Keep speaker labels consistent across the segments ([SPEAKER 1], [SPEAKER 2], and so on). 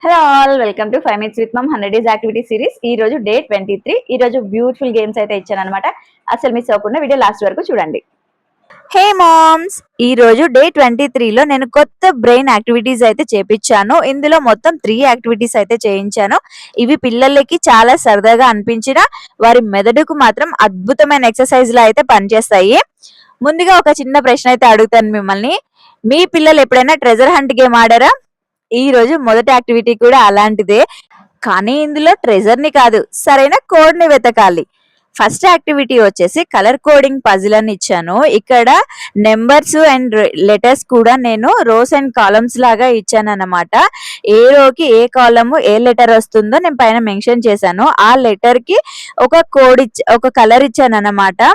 [SPEAKER 1] Hello all, welcome to 5 minutes with mom 100 days activity series. ఈ రోజు day 23. ఈ రోజు బ్యూటిఫుల్ గేమ్స్ అయితే ఇచ్చాను అనమాట. అసలు మిస్ అవ్వకుండా వీడియో లాస్ట్ వరకు చూడండి. హే మామ్స్, ఈ రోజు డే 23లో నేను కొత్త బ్రెయిన్ యాక్టివిటీస్ అయితే చేపించాను. ఇందులో మొత్తం 3 యాక్టివిటీస్ అయితే చేయించాను. ఇవి పిల్లలకి చాలా సరదాగా అనిపించిన వారి మెదడుకు మాత్రం అద్భుతమైన ఎక్సర్సైజ్ లా అయితే పనిచేస్తాయి. ముందుగా ఒక చిన్న ప్రశ్న అయితే అడుగుతాను మిమ్మల్ని. మీ పిల్లలు ఎప్పుడైనా ట్రెజర్ హంట్ గేమ్ ఆడారా? ఈ రోజు మొదటి యాక్టివిటీ కూడా అలాంటిదే. కానీ ఇందులో ట్రెజర్ ని కాదు, సరైన కోడ్ ని వెతకాలి. ఫస్ట్ యాక్టివిటీ వచ్చేసి కలర్ కోడింగ్ పజిల్ అని ఇచ్చాను. ఇక్కడ నెంబర్స్ అండ్ లెటర్స్ కూడా నేను రోస్ అండ్ కాలమ్స్ లాగా ఇచ్చాను అన్నమాట. ఏ రోకి ఏ కాలమ్ ఏ లెటర్ వస్తుందో నేను పైన మెన్షన్ చేశాను. ఆ లెటర్ కి ఒక కోడ్ ఒక కలర్ ఇచ్చాను అన్నమాట.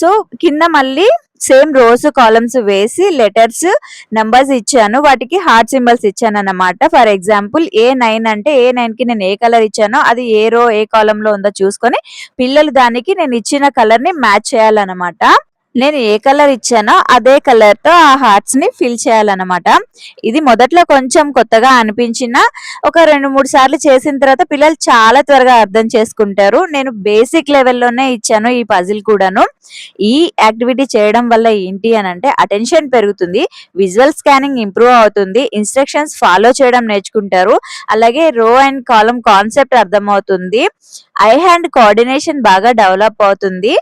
[SPEAKER 1] సో కింద మళ్ళీ సేమ్ రోస్ కాలమ్స్ వేసి లెటర్స్ నంబర్స్ ఇచ్చాను. వాటికి హార్ట్ సింబల్స్ ఇచ్చాను అన్నమాట. ఫర్ ఎగ్జాంపుల్ A9 అంటే A9 కి నేను ఏ కలర్ ఇచ్చానో అది ఏ రో ఏ కాలమ్ లో ఉందో చూసుకొని పిల్లలు దానికి నేను ఇచ్చిన కలర్ ని మ్యాచ్ చేయాలన్నమాట. నేను ఏ కలర్ ఇచ్చానో అదే కలర్ తో ఆ హార్ట్స్ ని ఫిల్ చేయాలన్నమాట. ఇది మొదట్లో కొంచెం కొత్తగా అనిపించిన ఒక 2-3 సార్లు చేసిన తర్వాత పిల్లలు చాలా త్వరగా అర్థం చేసుకుంటారు. నేను బేసిక్ లెవెల్లోనే ఇచ్చాను ఈ పజిల్ కూడాను. ఈ యాక్టివిటీ చేయడం వల్ల ఏంటి అని అంటే అటెన్షన్ పెరుగుతుంది, విజువల్ స్కానింగ్ ఇంప్రూవ్ అవుతుంది, ఇన్స్ట్రక్షన్స్ ఫాలో చేయడం నేర్చుకుంటారు, అలాగే రో అండ్ కాలమ్ కాన్సెప్ట్ అర్థమవుతుంది, ఐ హ్యాండ్ కోఆర్డినేషన్ బాగా డెవలప్ అవుతుంది.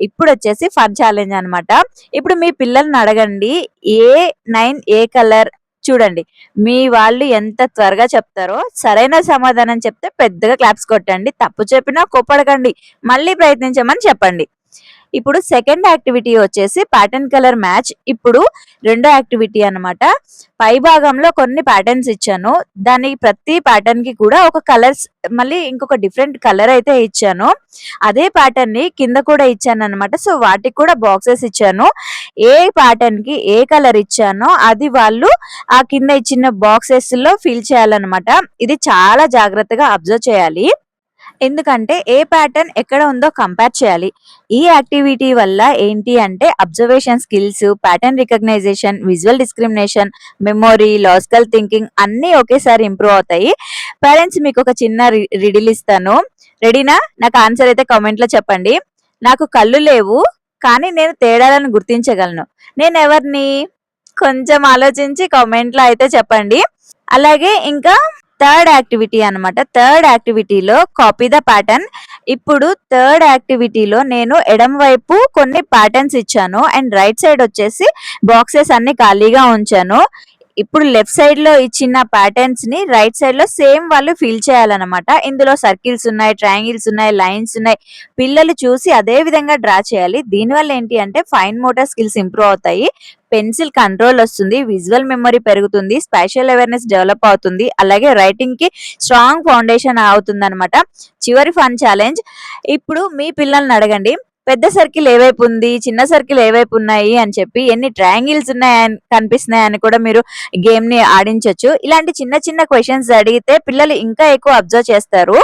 [SPEAKER 1] ఇప్పుడు వచ్చేసి ఫన్ ఛాలెంజ్ అన్నమాట. ఇప్పుడు మీ పిల్లల్ని అడగండి, A9 ఏ కలర్? చూడండి మీ వాళ్ళు ఎంత త్వరగా చెప్తారో. సరైన సమాధానం చెప్తే పెద్దగా క్లాప్స్ కొట్టండి, తప్పు చెప్పినా కోపడకండి, మళ్ళీ ప్రయత్నించమని చెప్పండి. ఇప్పుడు సెకండ్ యాక్టివిటీ వచ్చేసి ప్యాటర్న్ కలర్ మ్యాచ్. ఇప్పుడు రెండో యాక్టివిటీ అన్నమాట. పై భాగంలో కొన్ని ప్యాటర్న్స్ ఇచ్చాను, దాని ప్రతి ప్యాటర్న్ కి కూడా ఒక కలర్స్ మళ్ళీ ఇంకొక డిఫరెంట్ కలర్ అయితే ఇచ్చాను. అదే ప్యాటర్న్ ని కింద కూడా ఇచ్చాను అనమాట. సో వాటికి కూడా బాక్సెస్ ఇచ్చాను. ఏ ప్యాటర్న్ కి ఏ కలర్ ఇచ్చానో అది వాళ్ళు ఆ కింద ఇచ్చిన బాక్సెస్ లో ఫిల్ చేయాలన్నమాట. ఇది చాలా జాగ్రత్తగా అబ్జర్వ్ చేయాలి, ఎందుకంటే ఏ ప్యాటర్న్ ఎక్కడ ఉందో కంపేర్ చేయాలి. ఈ యాక్టివిటీ వల్ల ఏంటి అంటే observation skills, pattern recognition, visual discrimination, memory, logical thinking అన్ని ఒకేసారి ఇంప్రూవ్ అవుతాయి. పేరెంట్స్ మీకు ఒక చిన్న రిడిల్ ఇస్తాను, రెడీనా? నాకు ఆన్సర్ అయితే కామెంట్ లో చెప్పండి. నాకు కళ్ళు లేవు కానీ నేను తేడాలను గుర్తించగలను, నేను ఎవరిని? కొంచెం ఆలోచించి కామెంట్ లో అయితే చెప్పండి. అలాగే ఇంకా థర్డ్ యాక్టివిటీ అన్నమాట. థర్డ్ యాక్టివిటీలో కాపీ ద ప్యాటర్న్. ఇప్పుడు థర్డ్ యాక్టివిటీలో నేను ఎడమ వైపు కొన్ని ప్యాటర్న్స్ ఇచ్చాను అండ్ రైట్ సైడ్ వచ్చేసి బాక్సెస్ అన్ని ఖాళీగా ఉంచాను. ఇప్పుడు లెఫ్ట్ సైడ్ లో ఇచ్చిన ప్యాటర్న్స్ ని రైట్ సైడ్ లో సేమ్ వాళ్ళు ఫిల్ చేయాలన్నమాట. ఇందులో సర్కిల్స్ ఉన్నాయి, ట్రయాంగిల్స్ ఉన్నాయి, లైన్స్ ఉన్నాయి. పిల్లలు చూసి అదే విధంగా డ్రా చేయాలి. దీనివల్ల ఏంటి అంటే ఫైన్ మోటార్ స్కిల్స్ ఇంప్రూవ్ అవుతాయి, పెన్సిల్ కంట్రోల్ వస్తుంది, విజువల్ మెమరీ పెరుగుతుంది, స్పేషియల్ అవేర్నెస్ డెవలప్ అవుతుంది, అలాగే రైటింగ్ కి స్ట్రాంగ్ ఫౌండేషన్ అవుతుంది అనమాట. చివరి ఫన్ ఛాలెంజ్. ఇప్పుడు మీ పిల్లల్ని అడగండి, పెద్ద సర్కిల్ ఏవైపు ఉంది, చిన్న సర్కిల్ ఏవైపు ఉన్నాయి అని చెప్పి, ఎన్ని ట్రయాంగిల్స్ ఉన్నాయని కనిపిస్తున్నాయని కూడా మీరు గేమ్ ని ఆడించవచ్చు. ఇలాంటి చిన్న చిన్న క్వశ్చన్స్ అడిగితే పిల్లలు ఇంకా ఎక్కువ అబ్జర్వ్ చేస్తారు.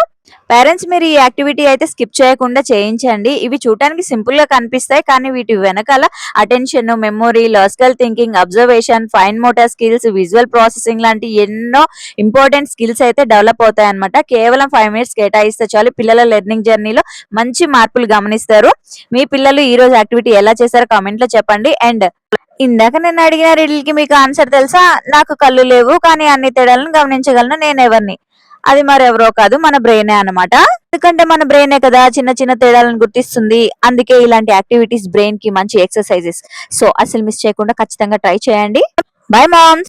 [SPEAKER 1] పేరెంట్స్ మీరు ఈ యాక్టివిటీ అయితే స్కిప్ చేయకుండా చేయించండి. ఇవి చూడటానికి సింపుల్ గా కనిపిస్తాయి కానీ వీటి వెనకాల attention, memory, logical thinking, observation, fine motor skills, visual processing లాంటి ఎన్నో ఇంపార్టెంట్ స్కిల్స్ అయితే డెవలప్ అవుతాయి అనమాట. కేవలం 5 minutes కేటాయిస్తే చాలు పిల్లల లెర్నింగ్ జర్నీలో మంచి మార్పులు గమనిస్తారు. మీ పిల్లలు ఈ రోజు యాక్టివిటీ ఎలా చేశారో కామెంట్ లో చెప్పండి. అండ్ ఇందాక నేను అడిగిన రిడిల్ కి మీకు ఆన్సర్ తెలుసా? నాకు కళ్ళు లేవు కానీ అన్ని తేడాలను గమనించగలను, నేను ఎవరిని? అది మరెవరో కాదు, మన బ్రెయినే అన్నమాట. ఎందుకంటే మన బ్రెయినే కదా చిన్న చిన్న తేడాలను గుర్తిస్తుంది. అందుకే ఇలాంటి యాక్టివిటీస్ బ్రెయిన్ కి మంచి ఎక్సర్సైజెస్. సో అసలు మిస్ చేయకుండా ఖచ్చితంగా ట్రై చేయండి. Bye moms.